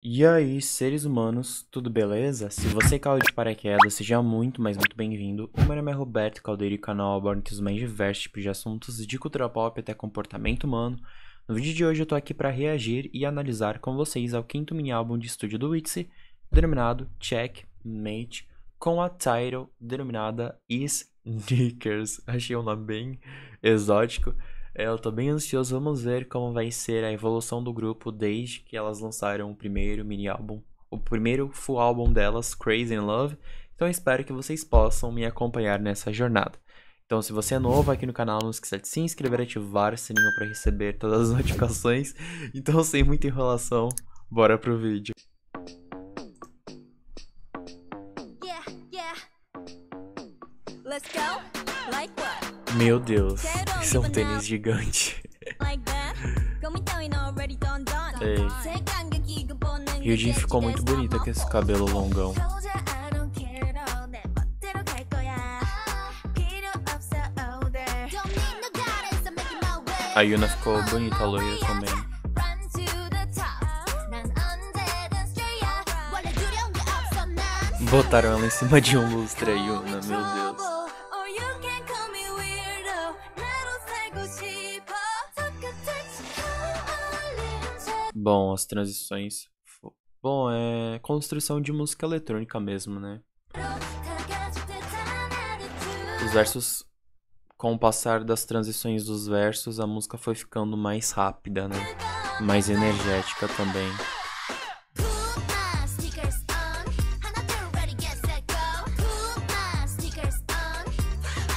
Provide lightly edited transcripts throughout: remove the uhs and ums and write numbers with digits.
E aí, seres humanos, tudo beleza? Se você caiu de paraquedas, seja muito, mas muito bem-vindo. O meu nome é Roberto Caldeiro e o canal aborda os mais diversos tipos de assuntos, de cultura pop até comportamento humano. No vídeo de hoje eu tô aqui para reagir e analisar com vocês ao quinto mini álbum de estúdio do ITZY, denominado Checkmate, com a title denominada Sneakers. Achei um nome bem exótico. Eu tô bem ansioso, vamos ver como vai ser a evolução do grupo desde que elas lançaram o primeiro mini álbum, o primeiro full álbum delas, Crazy in Love. Então eu espero que vocês possam me acompanhar nessa jornada. Então se você é novo aqui no canal, não esqueça de se inscrever e ativar o sininho para receber todas as notificações. Então sem muita enrolação, bora pro vídeo. Let's go. Like what? Meu Deus, esse é um tênis gigante. Like that? Ei, Hyunjin ficou muito bonita com esse cabelo longão. A Yuna ficou bonita, a loira também. Botaram ela em cima de um lustre, a Yuna, meu Deus. Bom, as transições... Bom, é construção de música eletrônica mesmo, né? Os versos... Com o passar das transições dos versos, a música foi ficando mais rápida, né? Mais energética também.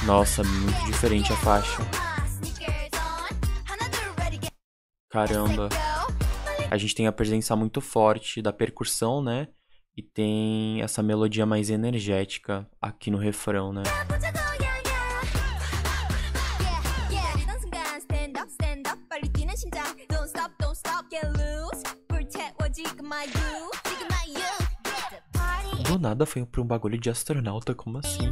Nossa, muito diferente a faixa. Caramba. A gente tem a presença muito forte da percussão, né? E tem essa melodia mais energética aqui no refrão, né? Do nada foi pra um bagulho de astronauta, como assim?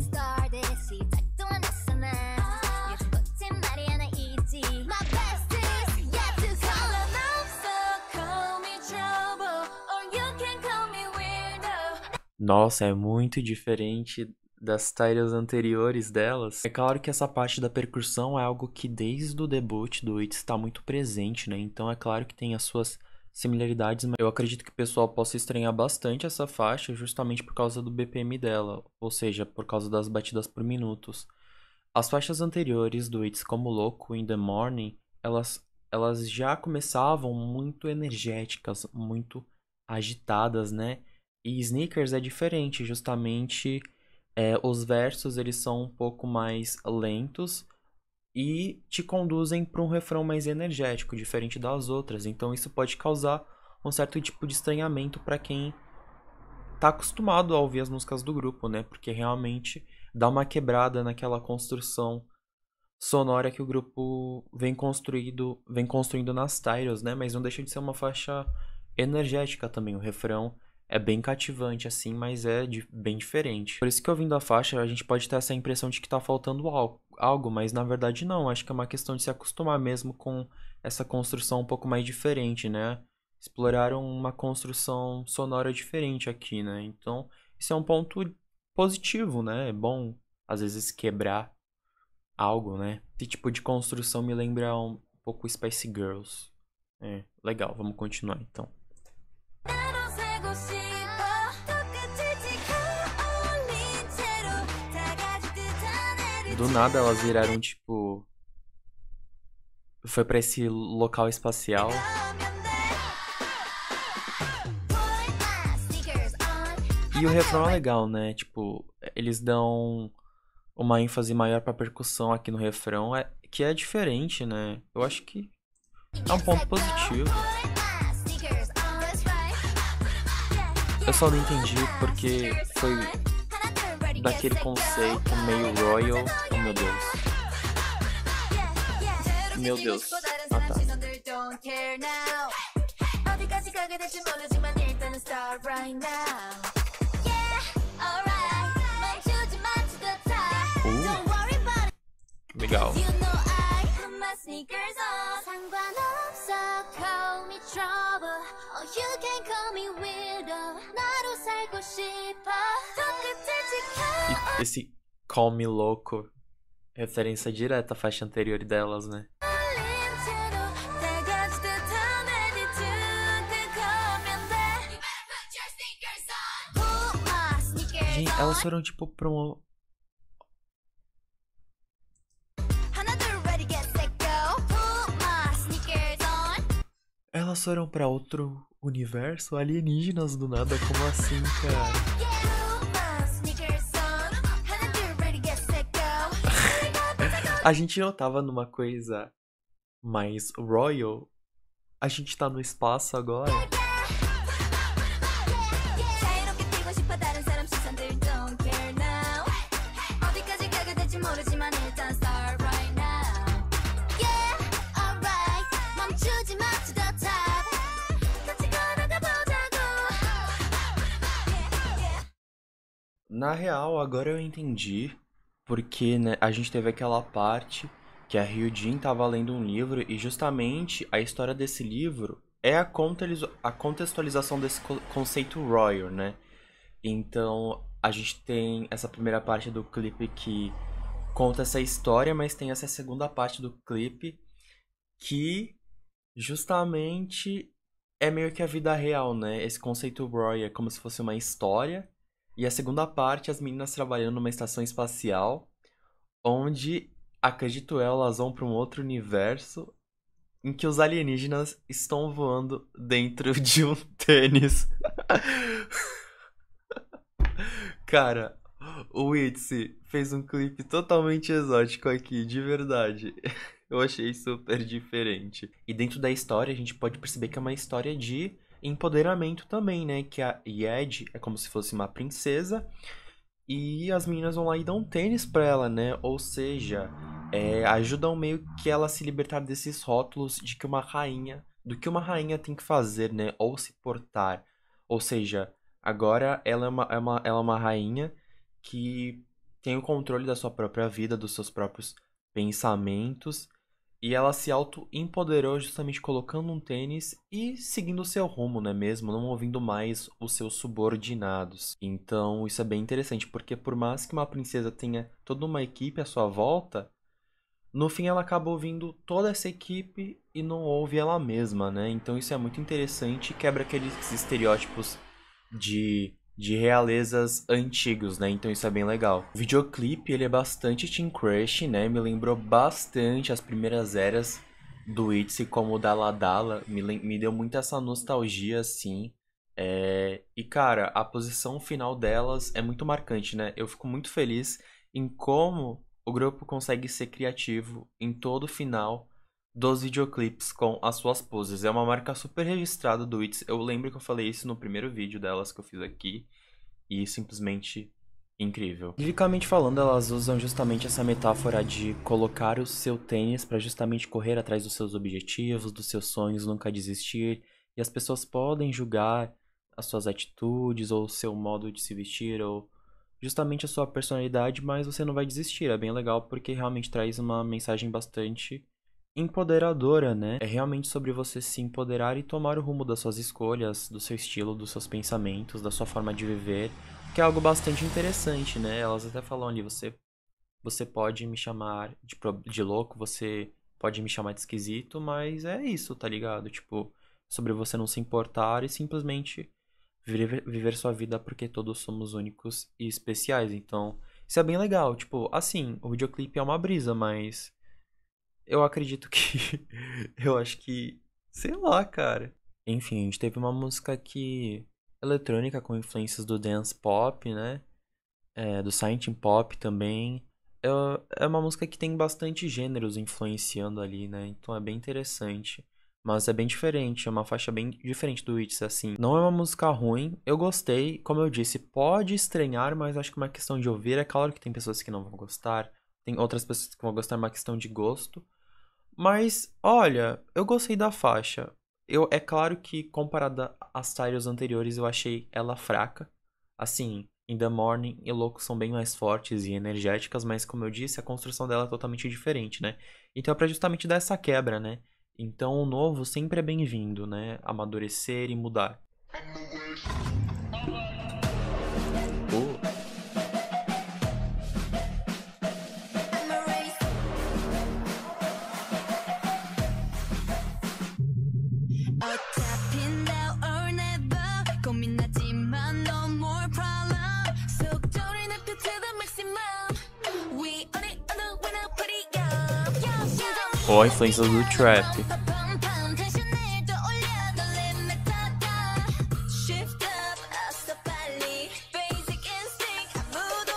Nossa, é muito diferente das titles anteriores delas. É claro que essa parte da percussão é algo que desde o debut do ITZY está muito presente, né? Então é claro que tem as suas similaridades, mas eu acredito que o pessoal possa estranhar bastante essa faixa justamente por causa do BPM dela, ou seja, por causa das batidas por minutos. As faixas anteriores do ITZY, como Louco in the Morning, elas já começavam muito energéticas, muito agitadas, né? E Sneakers é diferente, justamente os versos eles são um pouco mais lentos e te conduzem para um refrão mais energético, diferente das outras. Então isso pode causar um certo tipo de estranhamento para quem tá acostumado a ouvir as músicas do grupo, né? Porque realmente dá uma quebrada naquela construção sonora que o grupo vem construindo nas titles, né? Mas não deixa de ser uma faixa energética também, o refrão é bem cativante, assim, mas é bem diferente. Por isso que ouvindo a faixa, a gente pode ter essa impressão de que tá faltando algo, mas na verdade não. Acho que é uma questão de se acostumar mesmo com essa construção um pouco mais diferente, né? Exploraram uma construção sonora diferente aqui, né? Então, isso é um ponto positivo, né? É bom, às vezes, quebrar algo, né? Esse tipo de construção me lembra um pouco Spice Girls. É, legal, vamos continuar então. Do nada elas viraram tipo... Foi pra esse local espacial. E o refrão é legal, né? Tipo, eles dão uma ênfase maior pra percussão aqui no refrão, que é diferente, né? Eu acho que é um ponto positivo. Eu só não entendi porque foi daquele conceito meio royal. Oh, meu Deus. Meu Deus. Ah, tá. Legal. sneakers on. 상관없어, call me trouble. Or you can call me weirdo. 나로 살고 싶어. 손끝을 지켜. E esse Call Me Louco, referência direta à faixa anterior delas, né? Gente, elas foram tipo pra um... Elas foram pra outro universo? Alienígenas do nada? Como assim, cara? A gente não tava numa coisa mais royal? A gente tá no espaço agora? Na real, agora eu entendi porque, né, a gente teve aquela parte que a Hyojin tava lendo um livro e justamente a história desse livro é a contextualização desse conceito royal, né? Então, a gente tem essa primeira parte do clipe que conta essa história, mas tem essa segunda parte do clipe que justamente é meio que a vida real, né? Esse conceito royal é como se fosse uma história. E a segunda parte, as meninas trabalhando numa estação espacial, onde, acredito eu, elas vão para um outro universo em que os alienígenas estão voando dentro de um tênis. Cara, o Itzy fez um clipe totalmente exótico aqui, de verdade. Eu achei super diferente. E dentro da história, a gente pode perceber que é uma história de empoderamento também, né? Que a Yed é como se fosse uma princesa e as meninas vão lá e dão um tênis pra ela, né? Ou seja, ajudam meio que ela a se libertar desses rótulos de que uma rainha, do que uma rainha tem que fazer, né? Ou se portar. Ou seja, agora ela ela é uma rainha que tem o controle da sua própria vida, dos seus próprios pensamentos. E ela se auto-empoderou justamente colocando um tênis e seguindo o seu rumo, né mesmo? Não ouvindo mais os seus subordinados. Então isso é bem interessante, porque por mais que uma princesa tenha toda uma equipe à sua volta, no fim ela acaba ouvindo toda essa equipe e não ouve ela mesma, né? Então isso é muito interessante e quebra aqueles estereótipos de realezas antigos, né? Então isso é bem legal. O videoclipe, ele é bastante Teen Crush, né? Me lembrou bastante as primeiras eras do ITZY, como o Dalla Dalla. Me deu muito essa nostalgia, assim. E, cara, a posição final delas é muito marcante, né? Eu fico muito feliz em como o grupo consegue ser criativo em todo o final dos videoclipes com as suas poses. É uma marca super registrada do ITZY. Eu lembro que eu falei isso no primeiro vídeo delas que eu fiz aqui. E simplesmente incrível. Liricamente falando, elas usam justamente essa metáfora de colocar o seu tênis para justamente correr atrás dos seus objetivos, dos seus sonhos, nunca desistir. E as pessoas podem julgar as suas atitudes ou o seu modo de se vestir ou justamente a sua personalidade, mas você não vai desistir. É bem legal porque realmente traz uma mensagem bastante empoderadora, né? É realmente sobre você se empoderar e tomar o rumo das suas escolhas, do seu estilo, dos seus pensamentos, da sua forma de viver, que é algo bastante interessante, né? Elas até falam ali, você pode me chamar de louco, você pode me chamar de esquisito, mas é isso, tá ligado? Tipo, sobre você não se importar e simplesmente viver sua vida porque todos somos únicos e especiais. Então, isso é bem legal. Tipo, assim, o videoclipe é uma brisa, mas eu acredito que... eu acho que... sei lá, cara. Enfim, a gente teve uma música aqui eletrônica com influências do dance pop, né? Do synth pop também. É uma música que tem bastante gêneros influenciando ali, né? Então é bem interessante. Mas é bem diferente, é uma faixa bem diferente do Itzy, assim. Não é uma música ruim, eu gostei. Como eu disse, pode estranhar, mas acho que é uma questão de ouvir. É claro que tem pessoas que não vão gostar. Tem outras pessoas que vão gostar, é uma questão de gosto. Mas, olha, eu gostei da faixa. É claro que, comparada às titles anteriores, eu achei ela fraca. Assim, In the Morning e Louco são bem mais fortes e energéticas, mas como eu disse, a construção dela é totalmente diferente, né? Então é pra justamente dar essa quebra, né? Então o novo sempre é bem-vindo, né? Amadurecer e mudar. Ó, influências do trap.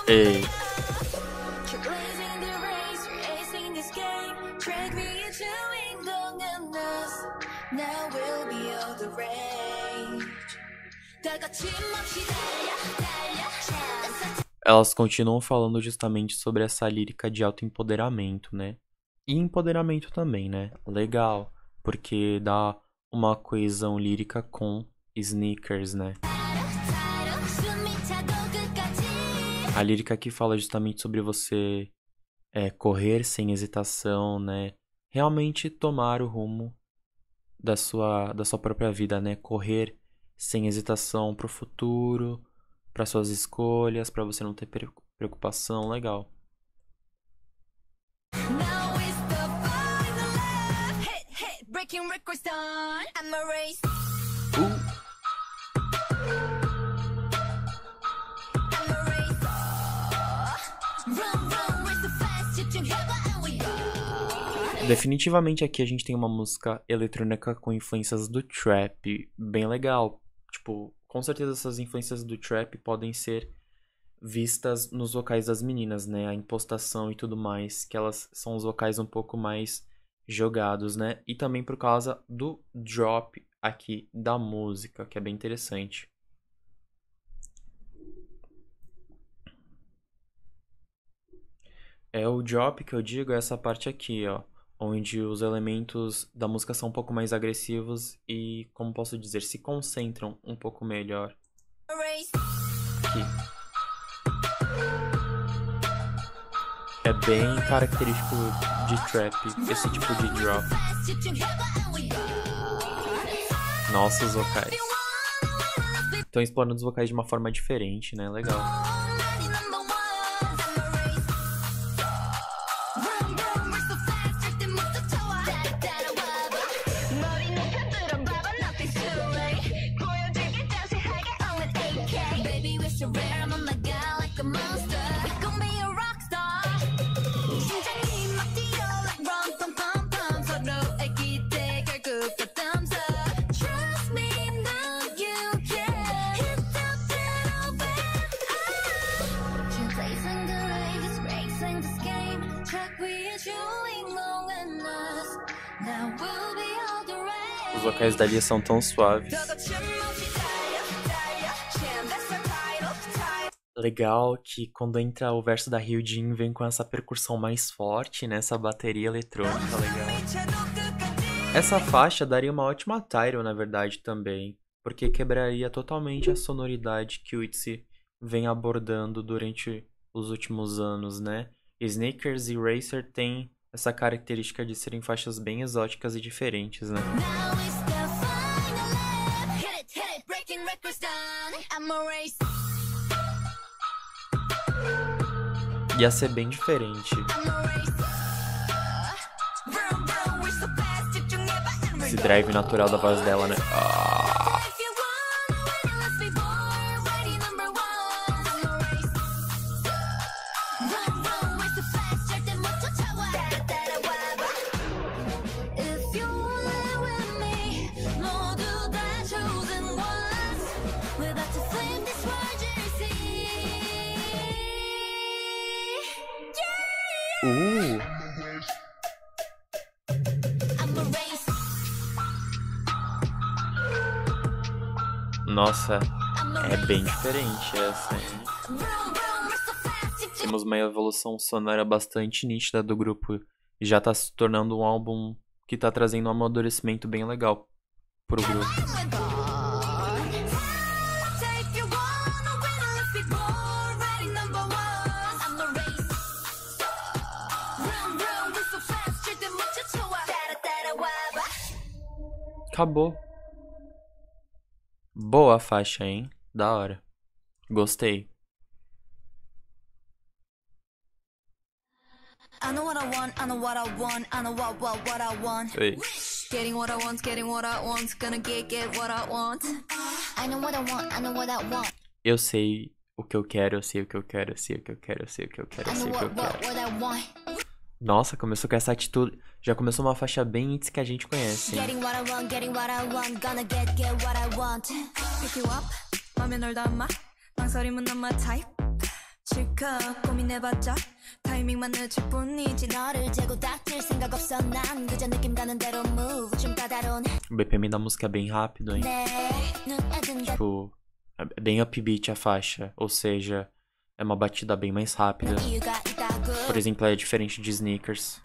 Ei. Elas continuam falando justamente sobre essa lírica de autoempoderamento, né? E empoderamento também, né? Legal, porque dá uma coesão lírica com sneakers, né? A lírica aqui fala justamente sobre você correr sem hesitação, né? Realmente tomar o rumo da sua própria vida, né? Correr sem hesitação pro futuro, para suas escolhas, para você não ter preocupação, legal. Definitivamente aqui a gente tem uma música eletrônica com influências do trap, bem legal. Tipo, com certeza essas influências do trap podem ser vistas nos vocais das meninas, né? A impostação e tudo mais, que elas são os vocais um pouco mais jogados, né? E também por causa do drop aqui da música, que é bem interessante. O drop que eu digo é essa parte aqui, ó, onde os elementos da música são um pouco mais agressivos e, como posso dizer, se concentram um pouco melhor. Aqui. É bem característico de trap, esse tipo de drop. Nossa, os vocais. Estão explorando os vocais de uma forma diferente, né? Legal. Os vocais dali são tão suaves. Legal que quando entra o verso da Hyojin vem com essa percussão mais forte, né? Essa bateria eletrônica legal. Essa faixa daria uma ótima Tyro, na verdade, também. Porque quebraria totalmente a sonoridade que o ITZY vem abordando durante os últimos anos, né? Sneakers e Racer têm essa característica de serem faixas bem exóticas e diferentes, né? Ia ser bem diferente. Esse drive natural da voz dela, né? Nossa, é bem diferente essa, hein? Temos uma evolução sonora bastante nítida do grupo. E já tá se tornando um álbum que tá trazendo um amadurecimento bem legal pro grupo. Acabou. Boa a faixa, hein? Da hora. Gostei. I know what I want, I know what I want, I know what I want. Ei. Getting what I want, gonna get what I want. I know what I want, I know what I want. Eu sei o que eu quero, eu sei o que eu quero, eu sei o que eu quero, eu sei o que eu quero, eu sei o que eu quero. What I want. Nossa, começou com essa atitude. Já começou uma faixa bem hits que a gente conhece, hein? Getting what I want, gonna get what I want. Pick you up, 맘에 널 담아. 망설임은 not my type. 실컷 고민해봤자 타이밍만 늦을 뿐이지. 너를 재고 닥칠 생각 없어 난 그저 느낌 가는 대로 move. 좀 까다로운 O BPM da música é bem rápido, hein? Tipo, é bem upbeat a faixa. Ou seja, é uma batida bem mais rápida. Por exemplo, é diferente de Sneakers.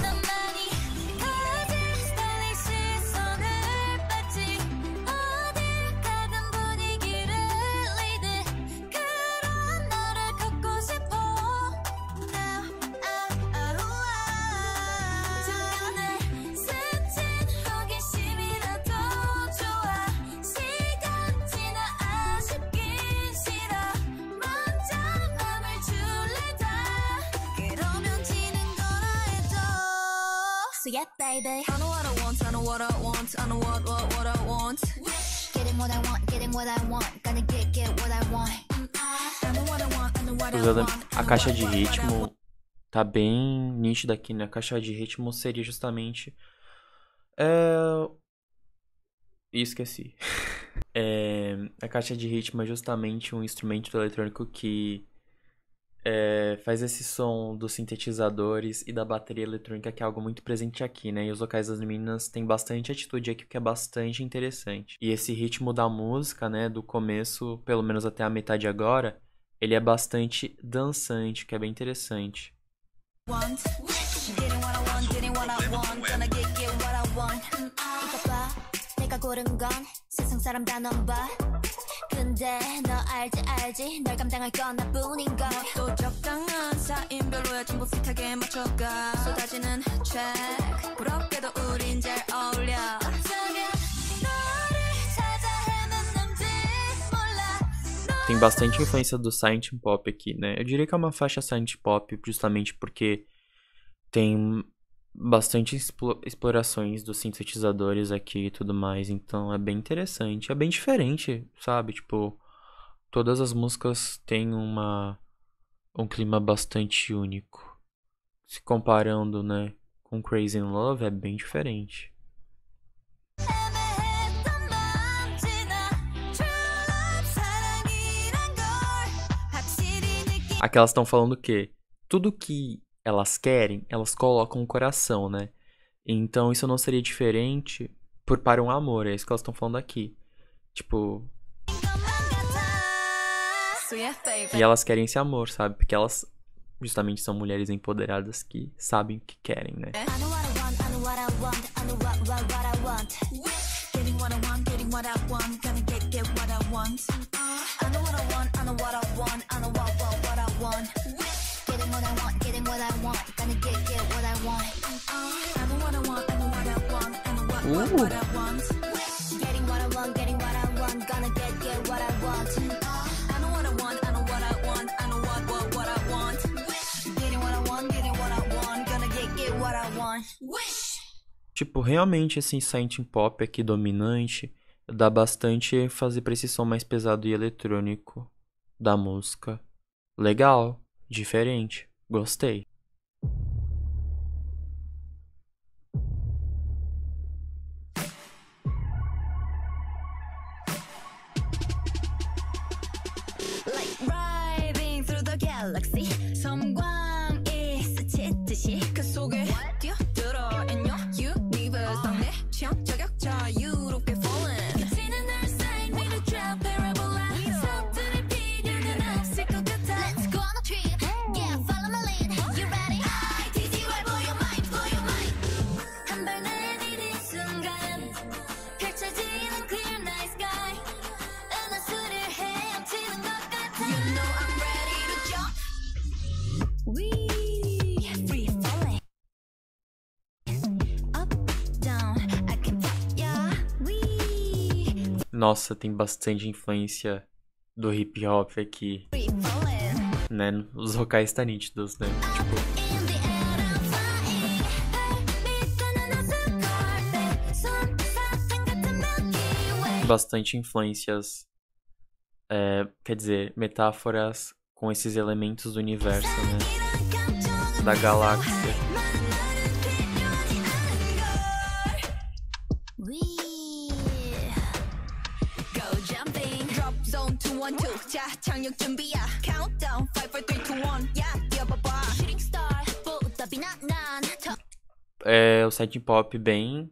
So yeah, baby. I know what I want, I know what I want, I know what I want. Getting what I want, getting what I want, gonna get what I want. I know what I want, I know what I want. A caixa de ritmo tá bem nítida aqui, né? A caixa de ritmo seria justamente... Esqueci. A caixa de ritmo é justamente um instrumento eletrônico que faz esse som dos sintetizadores e da bateria eletrônica, que é algo muito presente aqui, né? E os vocais das meninas têm bastante atitude aqui, que é bastante interessante. E esse ritmo da música, né, do começo, pelo menos até a metade agora, ele é bastante dançante, que é bem interessante. 근데 너 알지 널 감당할 건 나뿐인 걸 또 적당한 사인별로야 좀 보슷하게 맞춰가 쏟아지는 track 부럽게도 우린 잘 어울려 Tem bastante influência do Silent Pop aqui, né? Eu diria que é uma faixa Silent Pop justamente porque tem bastante explorações dos sintetizadores aqui e tudo mais, então é bem interessante, é bem diferente, sabe? Tipo, todas as músicas têm um clima bastante único. Se comparando, né, com Crazy in Love, é bem diferente. Aqui elas estão falando o quê? Tudo que elas querem, elas colocam o coração, né? Então isso não seria diferente para um amor, é isso que elas estão falando aqui. Tipo... E elas querem esse amor, sabe? Porque elas justamente são mulheres empoderadas que sabem o que querem, né? Tipo, realmente esse Silent Pop aqui dominante dá bastante ênfase pra esse som mais pesado e eletrônico da música. Legal, diferente, gostei. Like riding through the galaxy. 섬광이 스치듯이 그 속에 뛰어들어 in your universe. 내 취향 저격자 유롭게 falling. 그치는 날 sign me to drop parabola. 서투른 필요는 없을 것 같아. Let's go on a trip. Yeah, follow my lead. You ready? ITZY blow your mind, blow your mind. 한 발 내디딘 순간 펼쳐지는 clear night sky. 은하수를 헤엄치는 것 같아. You know I'm ready to jump. We Nossa, tem bastante influência do hip hop aqui, Free falling. né? Os vocais tá nítidos, né? Tipo, In the air I'm flying. 밑에는 ascarpet. 솜사탕 같은 Milky Way. bastante influências, quer dizer, metáforas com esses elementos do universo, né? 이런 감정은 Da galáxia. 많은 말은 필요하지 않은 걸. We go jumping. Drop zone 212. 자, 착륙 준비야. Countdown 5, 4, 3, 2, 1. 야, 뛰어봐봐. Shooting star. 보다 빛나난 O setting pop bem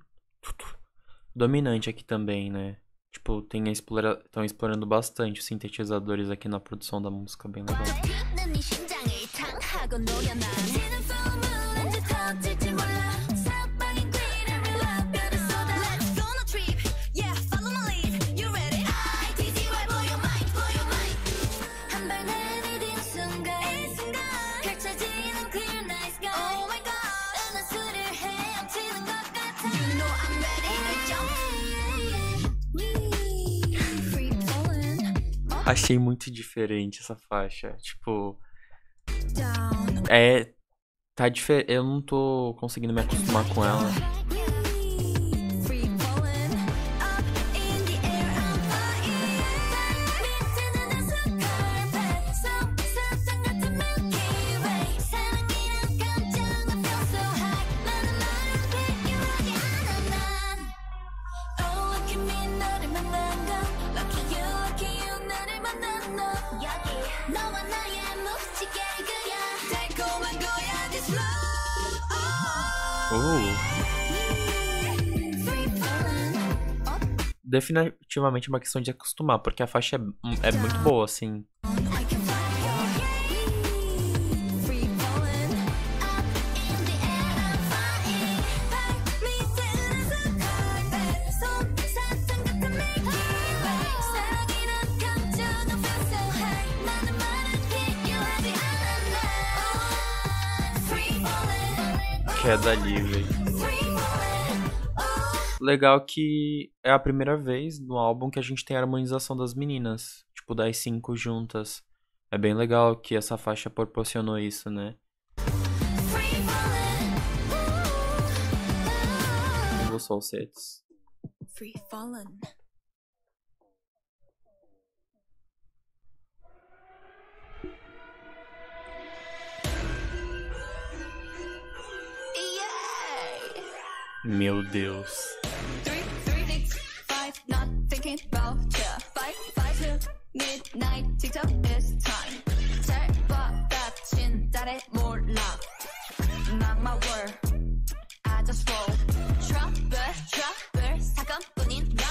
dominante aqui também, né? Tipo, estão explorando bastante os sintetizadores aqui na produção da música, bem legal. 뛰는 네 심장을 탕하고 노려 난 지는 꿈은 언제 터질지 몰라 사방에 glitter 별을 쏟아 Let's go on a trip Yeah follow my lead You ready? ITZY blow your mind blow your mind 한 발 내디딘 순간 이 순간 펼쳐지는 clear night sky Oh my god 은하수를 헤엄치는 것 같아 You know I'm ready to jump Free falling Achei muito diferente essa faixa. Tipo, down tá diferente. Eu não tô conseguindo me acostumar com ela. Free falling up in the air I'm flying 밑에는 ascarpet 솜사탕 같은 Milky Way 사랑이란 감정 I feel so high 많은 말은 필요하지 않아 난 Oh look at me 너를 만난 거 lucky you 나를 만난 너 여기 너와 나의 묻히게 그려 달콤한 거야 this love Free falling Definitivamente uma questão de acostumar, porque a faixa é muito boa, assim. I can fly Free falling up in the air I'm flying 발 밑에는 ascarpet 솜사탕 같은 Milky Way 사랑이란 감정 I feel so high 많은 말은 필요하지 않아 난 Free falling Queda livre. Free falling Legal que é a primeira vez no álbum que a gente tem a harmonização das meninas. Tipo, das 5 juntas. É bem legal que essa faixa proporcionou isso, né? Free falling Dos falsetes. Free falling Yeah Meu Deus. 3, 3, 6, 5, not thinking about ya 5, 5 to midnight TikTok is time 잘 봐 닫힌 달에 몰라 Not my word I just roll trouble 사건뿐인 널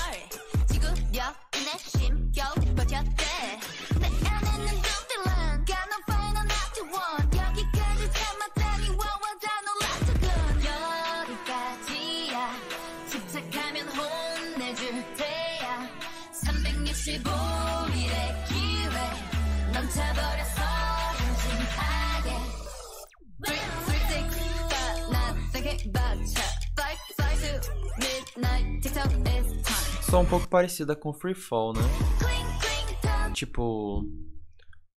지구력은 내 심겨우 버텼대 내 안에는 뚱뚱한 got no fight no not to one 여기까지 참았다니 와와 다 놀랐더군 여기까지야 집착하면 혼내줄 테야 365일의 기회 넘쳐버렸어 현심하게 3, 6, 5, not thinking about ya 5, 5 to midnight TikTok is time Só um pouco parecida com Free Fall, né? Cling, cling, touch Tipo,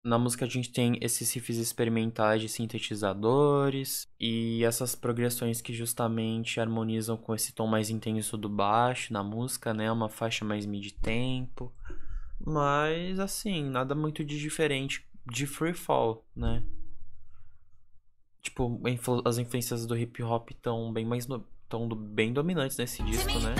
na música a gente tem esses riffs experimentais de sintetizadores e essas progressões que justamente harmonizam com esse tom mais intenso do baixo na música, né? Uma faixa mais mid-tempo. Mas, assim, nada muito de diferente de Free Fall, né? Tipo, as influências do hip hop estão bem mais tão bem dominantes nesse disco, né?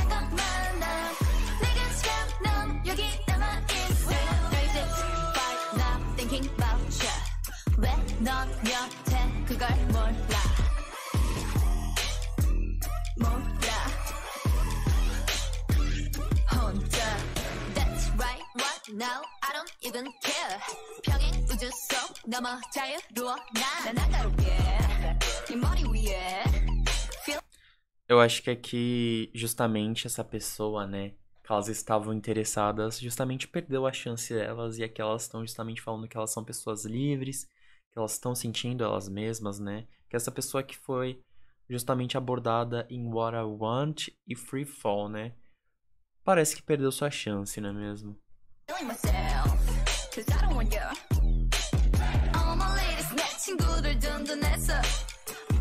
넌 여태 그걸 몰라 혼자 That's right what now I don't even care 평행 우주 속 넘어 자유로워 난 날카롭게 네 머리 위에 Eu acho que aqui, justamente, essa pessoa, né? Que elas estavam interessadas, justamente perdeu a chance delas. E aqui elas estão justamente falando que elas são pessoas livres, que elas estão sentindo elas mesmas, né? Que essa pessoa que foi justamente abordada em What I Want e Free Fall, né? parece que perdeu sua chance, não é mesmo? feeling myself, 'cause I don't want you. All my ladies 내 친구들 든든했어.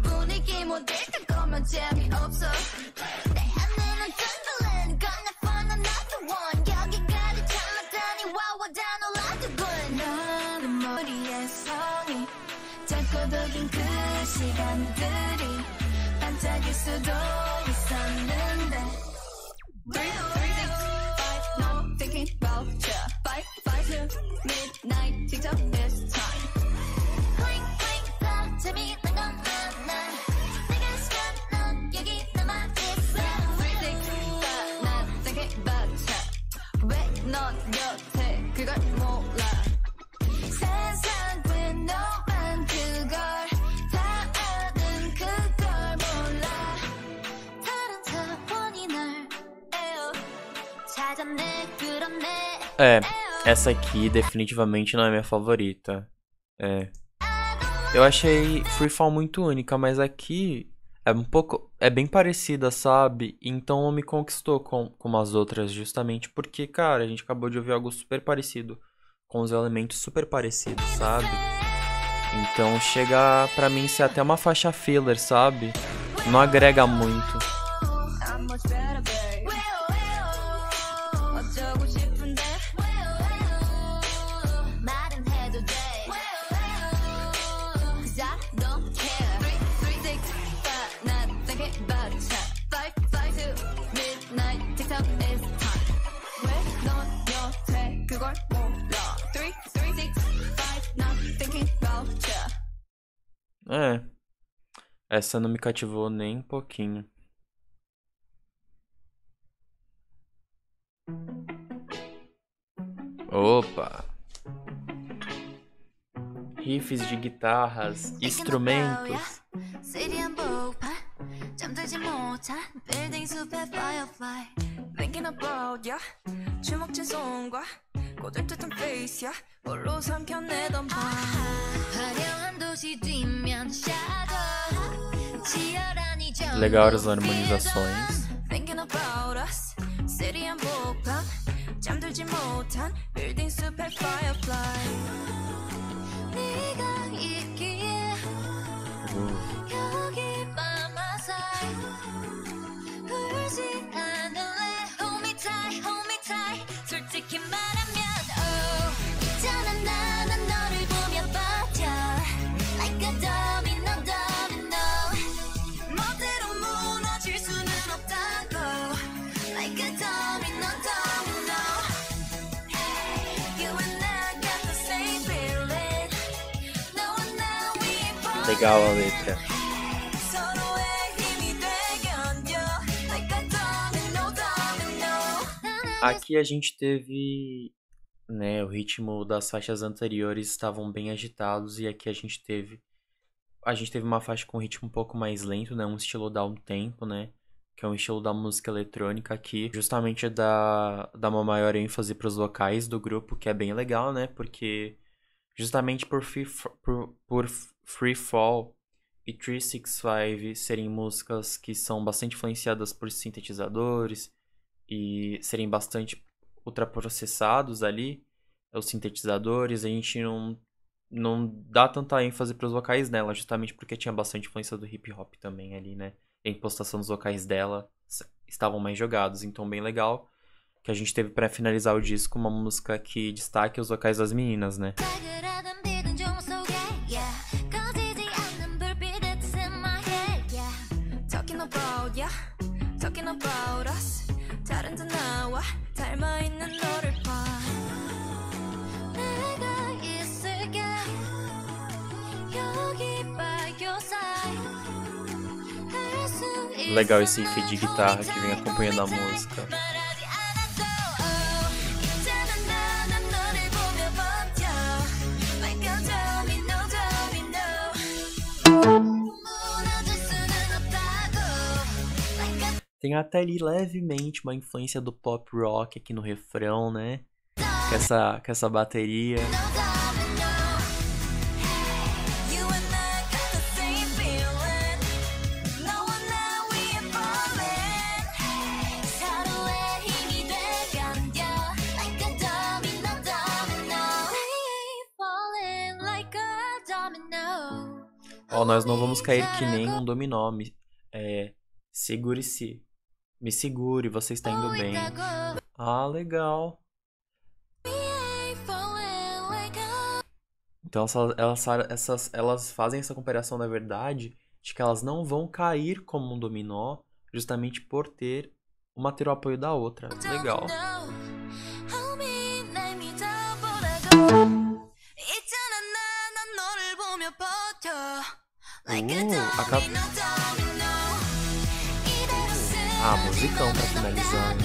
분위기 못될 때 거면 재미없어. 내 안에는 든든한 gonna find another one. 여기까지 참았다니 와와 다 놀라더군. 나는 머리에 성이 짧고도긴 그 시간들이 반짝일 수도 있었는데. 3, 6, 5, no thinking about ya. 5 to midnight, TikTok is time. Clink, clink, 다 재미있는 건 난. 내가 시간 넌 여기 남아 있어. 3, 6, 5, not thinking about ya. 왜 넌 곁에 그걸 몰라. 세상 그 너만 그걸 다 아는 그걸 몰라. 다른 차원이 날 에어 찾아내 끌어내. É, essa aqui definitivamente não é minha favorita. É. Eu achei Free Fall muito única, mas aqui é bem parecida, sabe? Então não me conquistou como as outras, justamente porque, cara, a gente acabou de ouvir algo super parecido, com os elementos super parecidos, sabe? Então chega pra mim ser até uma faixa filler, sabe? Não agrega muito. I'm much better, babe. 어쩌고 싶은데 말은 해도 돼. 'Cause I don't care. 3, 6, 5, not thinking about ya. 5 to midnight, TikTok is time. 왜넌 여태 그걸 몰라. 3, 6, 5, not thinking about ya. É, essa não me cativou nem um pouquinho. Opa! Riffs de guitarras, instrumentos. City 한복판 잠들지 못한 빌딩 숲의 firefly. Thinking about ya. 주먹진 손과 꼬들듯한 face ya. 홀로 삼켜내던 밤. 화려한 도시 뒷면 shadow. 치열한 이 Legal as harmonizações. Thinking about us. City 한복판 잠들지 못한 빌딩 숲의 firefly. 네가 있기에 여기 by my side. 울지 않을래. Hold me tight, hold me tight. 솔직히 말하면 있잖아 나는 너를 보며 버텨. Like a domino, domino. 멋대로 무너질 수는 없다고. Like a domino, domino. You and I got the same feeling. 너와 나 위에 Legal a letra. 서로의 힘이 되견뎌. Like a domino, domino. Aqui a gente teve, né, o ritmo das faixas anteriores estavam bem agitados e aqui a gente teve uma faixa com ritmo um pouco mais lento, né, um estilo downtempo, né, que é um estilo da música eletrônica aqui, justamente dá uma maior ênfase para os vocais do grupo, que é bem legal, né, porque justamente por Free Fall e 365 serem músicas que são bastante influenciadas por sintetizadores e serem bastante ultraprocessados ali, os sintetizadores, a gente não dá tanta ênfase para os vocais dela, justamente porque tinha bastante influência do hip hop também ali, né? E a impostação dos vocais dela estavam mais jogados, então bem legal que a gente teve para finalizar o disco uma música que destaque os vocais das meninas, né? 싸그라든 빛은 종 속에 yeah. 꺼지지 않는 불빛의 뜻 in my head yeah. Talking about ya, talking about us. 다른 듯 나와 닮아있는 너를 봐. 내가 있을게 여기 by your side. 할수 있어 Legal esse riff de guitarra que vem acompanhando a música. 말하지 않아도 있잖아 나는 너를 보며 버텨. Like a domino, domino. 무너질 수는 없다고. Like a Tem até ali levemente uma influência do pop rock aqui no refrão, né? Com essa bateria. domino. You and I got the same feeling. 너와 나 위에 falling. 서로의 힘이 돼 Ó, nós não vamos cair que nem um dominó. Segure-se. Me segure, você está indo bem. Ah, legal. Então elas fazem essa comparação, na verdade, de que elas não vão cair como um dominó, justamente por ter uma ter o apoio da outra. Legal. Musicão pra finalizar, hein?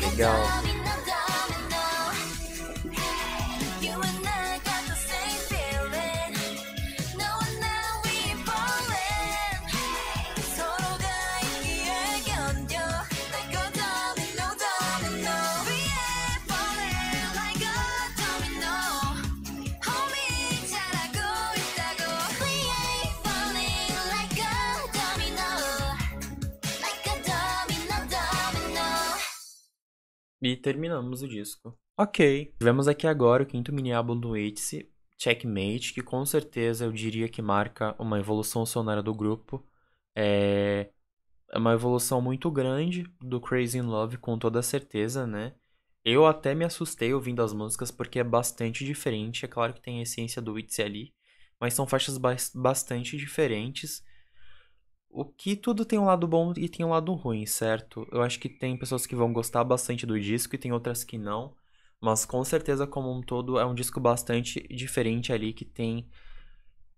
Legal. E terminamos o disco. Ok. Tivemos aqui agora o quinto mini álbum do ITZY, Checkmate, que com certeza eu diria que marca uma evolução sonora do grupo. É uma evolução muito grande do Crazy in Love, com toda certeza, né? Eu até me assustei ouvindo as músicas porque é bastante diferente. É claro que tem a essência do ITZY ali, mas são faixas bastante diferentes. O que tudo tem um lado bom e tem um lado ruim, certo? Eu acho que tem pessoas que vão gostar bastante do disco e tem outras que não. Mas com certeza, como um todo, é um disco bastante diferente ali, que tem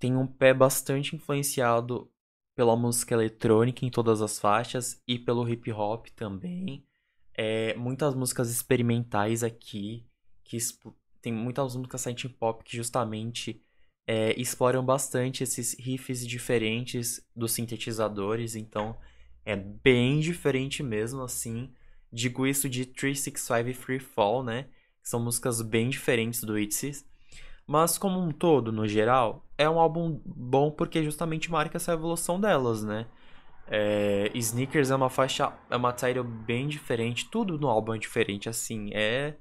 um pé bastante influenciado pela música eletrônica em todas as faixas e pelo hip hop também. Muitas músicas experimentais aqui, tem muitas músicas synth pop que justamente exploram bastante esses riffs diferentes dos sintetizadores, então é bem diferente mesmo, assim. Digo isso de 365 e Free Fall, né? Que são músicas bem diferentes do ITZY. Mas como um todo, no geral, é um álbum bom porque justamente marca essa evolução delas, né? Sneakers é uma faixa, é uma title bem diferente, tudo no álbum é diferente, assim, é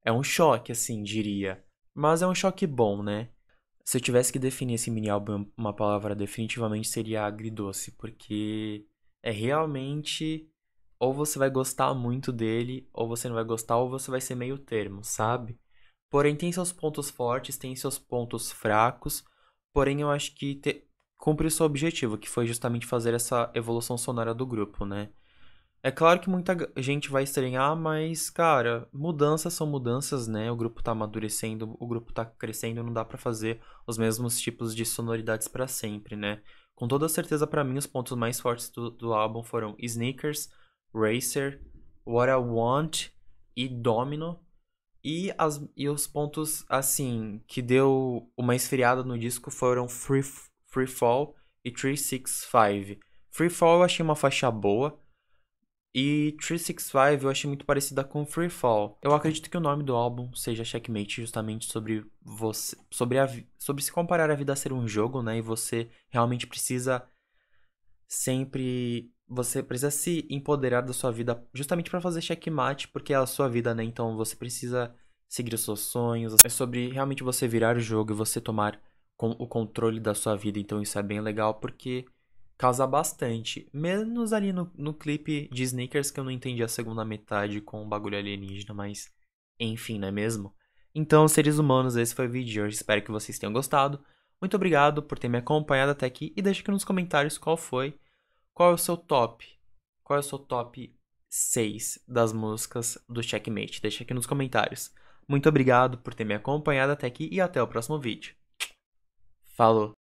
um choque, assim, diria. Mas é um choque bom, né? Se eu tivesse que definir esse mini álbum em uma palavra, definitivamente seria agridoce, porque é realmente ou você vai gostar muito dele, ou você não vai gostar, ou você vai ser meio termo, sabe? Porém, tem seus pontos fortes, tem seus pontos fracos, porém eu acho que cumpre o seu objetivo, que foi justamente fazer essa evolução sonora do grupo, né? É claro que muita gente vai estranhar, mas, cara, mudanças são mudanças, né? O grupo tá amadurecendo, o grupo tá crescendo, não dá pra fazer os mesmos tipos de sonoridades pra sempre, né? Com toda certeza, pra mim, os pontos mais fortes do álbum foram Sneakers, Racer, What I Want e Domino. E os pontos, assim, que deu uma esfriada no disco foram Free Fall e 365. Free Fall eu achei uma faixa boa. E 365 eu achei muito parecida com Free Fall. Eu acredito que o nome do álbum seja Checkmate, justamente sobre você, sobre se comparar a vida a ser um jogo, né? E você realmente precisa você precisa se empoderar da sua vida justamente para fazer checkmate, porque é a sua vida, né? Então você precisa seguir os seus sonhos. É sobre realmente você virar o jogo e você tomar o controle da sua vida. Então isso é bem legal porque causa bastante. Menos ali no clipe de Sneakers, que eu não entendi a segunda metade com o bagulho alienígena, mas enfim, não é mesmo? Então, seres humanos, esse foi o vídeo de hoje. Espero que vocês tenham gostado. Muito obrigado por ter me acompanhado até aqui. E deixa aqui nos comentários qual é o seu top. Qual é o seu top 6 das músicas do Checkmate. Deixa aqui nos comentários. Muito obrigado por ter me acompanhado até aqui e até o próximo vídeo. Falou!